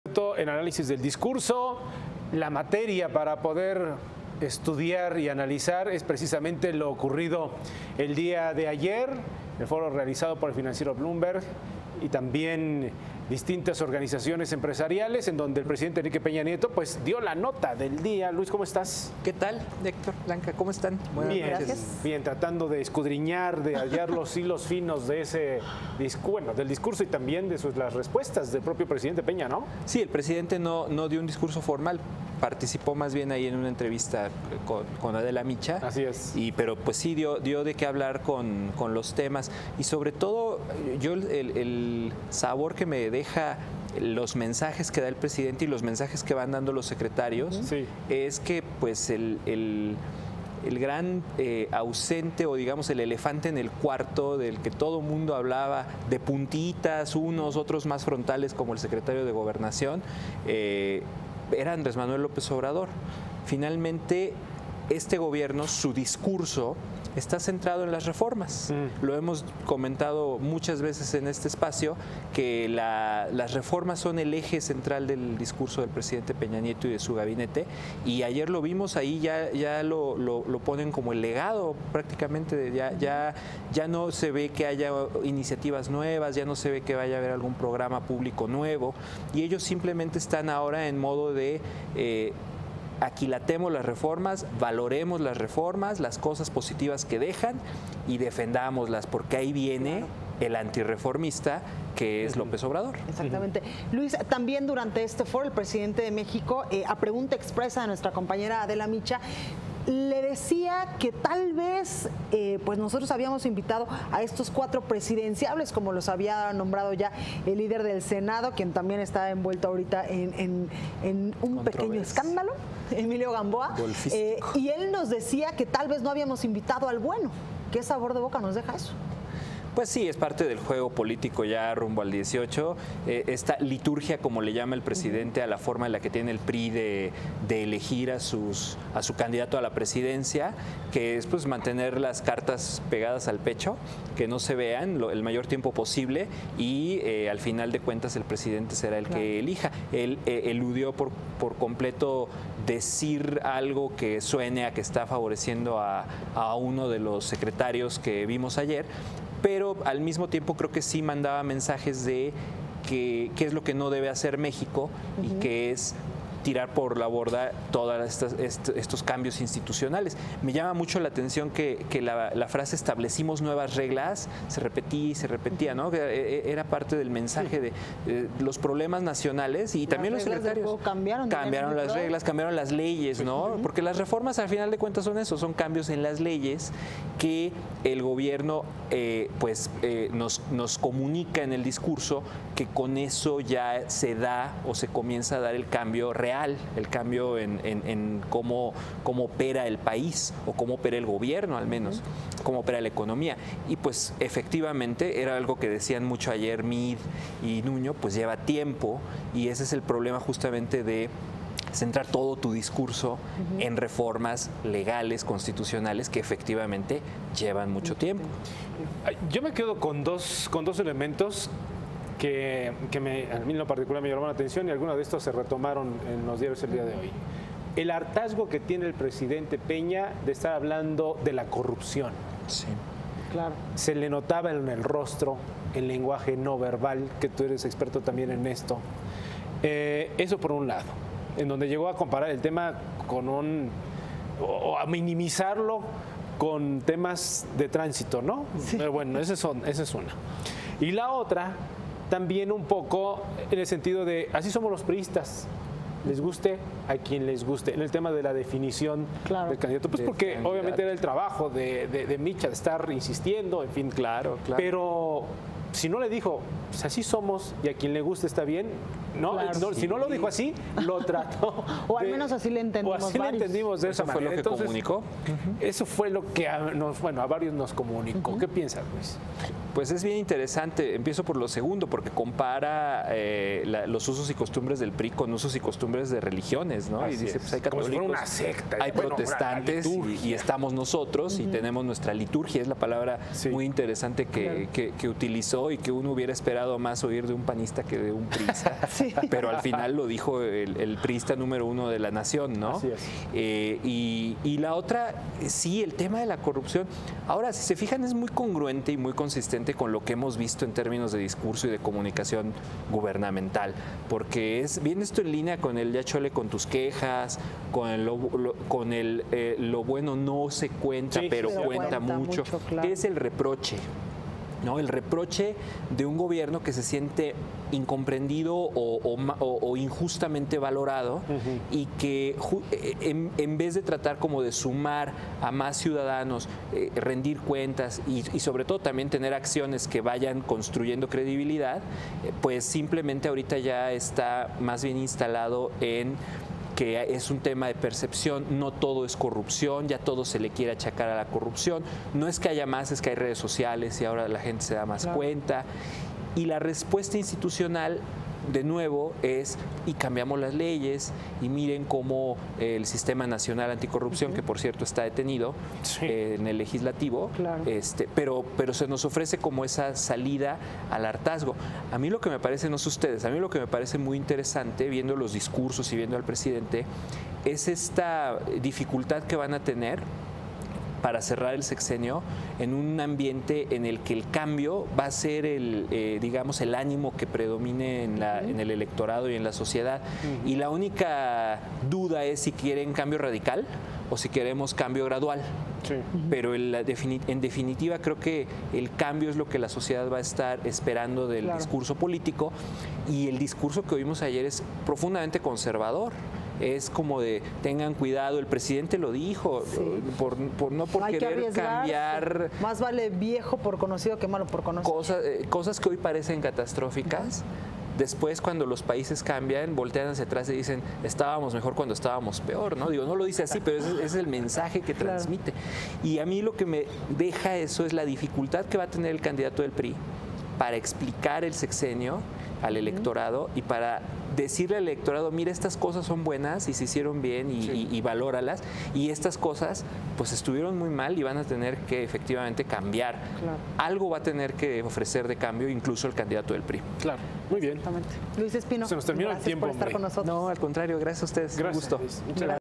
El análisis del discurso, la materia para poder estudiar y analizar es precisamente lo ocurrido el día de ayer, el foro realizado por el financiero Bloomberg y también distintas organizaciones empresariales en donde el presidente Enrique Peña Nieto pues dio la nota del día. Luis, ¿cómo estás? ¿Qué tal, Héctor, Blanca? ¿Cómo están? Bien, gracias. Bien, tratando de escudriñar, de hallar los hilos finos de ese del discurso y también de las respuestas del propio presidente Peña, ¿no? Sí, el presidente no dio un discurso formal, participó más bien ahí en una entrevista con Adela Micha. Así es. Pero pues sí dio de qué hablar con los temas y sobre todo yo el sabor que me deja los mensajes que da el presidente y los mensajes que van dando los secretarios es que pues el gran ausente o digamos el elefante en el cuarto del que todo mundo hablaba de puntitas, unos, otros más frontales como el secretario de Gobernación, era Andrés Manuel López Obrador. Finalmente, este gobierno, su discurso está centrado en las reformas. Lo hemos comentado muchas veces en este espacio, que las reformas son el eje central del discurso del presidente Peña Nieto y de su gabinete, y ayer lo vimos ahí, ya lo ponen como el legado prácticamente, ya no se ve que haya iniciativas nuevas, ya no se ve que vaya a haber algún programa público nuevo, y ellos simplemente están ahora en modo de aquilatemos las reformas, valoremos las reformas, las cosas positivas que dejan y defendámoslas, porque ahí viene el antirreformista que es López Obrador. Exactamente. Luis, también durante este foro el presidente de México, a pregunta expresa de nuestra compañera Adela Micha, le decía que tal vez pues nosotros habíamos invitado a estos 4 presidenciables, como los había nombrado ya el líder del Senado, quien también está envuelto ahorita en un pequeño escándalo, Emilio Gamboa, y él nos decía que tal vez no habíamos invitado al bueno. ¿Qué sabor de boca nos deja eso? Pues sí, es parte del juego político ya rumbo al 18, esta liturgia, como le llama el presidente, a la forma en la que tiene el PRI de elegir a su candidato a la presidencia, que es pues mantener las cartas pegadas al pecho, que no se vean el mayor tiempo posible y al final de cuentas el presidente será el que elija. Él eludió por completo decir algo que suene a que está favoreciendo a uno de los secretarios que vimos ayer, pero al mismo tiempo creo que sí mandaba mensajes de qué es lo que no debe hacer México y que es tirar por la borda todos estos cambios institucionales. Me llama mucho la atención que la frase "establecimos nuevas reglas" se repetía, ¿no? Era parte del mensaje de los problemas nacionales y también los secretarios. Cambiaron las reglas, cambiaron las leyes, ¿no? Porque las reformas al final de cuentas son eso, son cambios en las leyes que el gobierno nos comunica en el discurso que con eso ya se da o se comienza a dar el cambio real, el cambio en cómo opera el país o cómo opera el gobierno, al menos, cómo opera la economía. Y pues efectivamente era algo que decían mucho ayer Mid y Nuño, pues lleva tiempo y ese es el problema justamente de centrar todo tu discurso en reformas legales, constitucionales, que efectivamente llevan mucho tiempo. Yo me quedo con dos elementos que a mí en lo particular me llamaron la atención y algunos de estos se retomaron en los diarios el día de hoy. El hartazgo que tiene el presidente Peña de estar hablando de la corrupción. Sí. Claro. Se le notaba en el rostro, el lenguaje no verbal, que tú eres experto también en esto. Eso por un lado, en donde llegó a comparar el tema o a minimizarlo con temas de tránsito, ¿no? Sí. Pero bueno, esa es una. Y la otra, también un poco en el sentido de, así somos los priistas, les guste a quien les guste, en el tema de la definición del candidato, pues porque obviamente era el trabajo de Micha, de estar insistiendo, en fin. Claro. Pero si no le dijo, pues así somos y a quien le guste está bien, ¿no? Claro, Si no lo dijo así, lo trató. O al menos así le entendimos. O así le entendimos de esa manera. ¿Eso fue lo que comunicó? Eso fue lo que a varios nos comunicó. ¿Qué piensas, Luis? Pues es bien interesante. Empiezo por lo segundo, porque compara los usos y costumbres del PRI con usos y costumbres de religiones, ¿no? Así y dice, es. pues hay Como si católicos, fuera una secta, hay protestantes y estamos nosotros y tenemos nuestra liturgia. Es la palabra muy interesante que utilizó pasó y que uno hubiera esperado más oír de un panista que de un priista, Sí. pero al final lo dijo el priista número 1 de la nación, ¿no? Así es. Y la otra, sí, el tema de la corrupción. Ahora, si se fijan, es muy congruente y muy consistente con lo que hemos visto en términos de discurso y de comunicación gubernamental, porque viene esto en línea con el ya chole con tus quejas, con lo bueno no se cuenta, Sí, pero pero cuenta mucho. claro. ¿Qué es el reproche? ¿No? El reproche de un gobierno que se siente incomprendido o injustamente valorado y que en vez de tratar como de sumar a más ciudadanos, rendir cuentas y sobre todo también tener acciones que vayan construyendo credibilidad, pues simplemente ahorita ya está más bien instalado en que es un tema de percepción, no todo es corrupción, ya todo se le quiere achacar a la corrupción, no es que haya más, es que hay redes sociales y ahora la gente se da más cuenta. Y la respuesta institucional, de nuevo, es y cambiamos las leyes y miren cómo el Sistema Nacional Anticorrupción, que por cierto está detenido en el legislativo, Claro. pero se nos ofrece como esa salida al hartazgo. A mí lo que me parece, no sé ustedes, a mí lo que me parece muy interesante, viendo los discursos y viendo al presidente, es esta dificultad que van a tener para cerrar el sexenio en un ambiente en el que el cambio va a ser digamos, el ánimo que predomine en el electorado y en la sociedad. Y la única duda es si quieren cambio radical o si queremos cambio gradual. Sí. Pero en definitiva creo que el cambio es lo que la sociedad va a estar esperando del discurso político, y el discurso que oímos ayer es profundamente conservador. Es como de tengan cuidado, el presidente lo dijo, por querer cambiar. Más vale viejo por conocido que malo por conocido. Cosas que hoy parecen catastróficas. Después, cuando los países cambian, voltean hacia atrás y dicen, estábamos mejor cuando estábamos peor, ¿no? Digo, no lo dice así, pero ese es el mensaje que transmite. Y a mí lo que me deja eso es la dificultad que va a tener el candidato del PRI para explicar el sexenio al electorado y para decirle al electorado, mira, estas cosas son buenas y se hicieron bien y valóralas, y estas cosas pues estuvieron muy mal y van a tener que efectivamente cambiar. Claro. Algo va a tener que ofrecer de cambio incluso el candidato del PRI. Claro, muy bien. Exactamente. Luis Espino, Se nos terminó el gracias tiempo, por estar hombre. con nosotros. No, al contrario, gracias a ustedes. Gracias, Un gusto. Luis. Muchas gracias.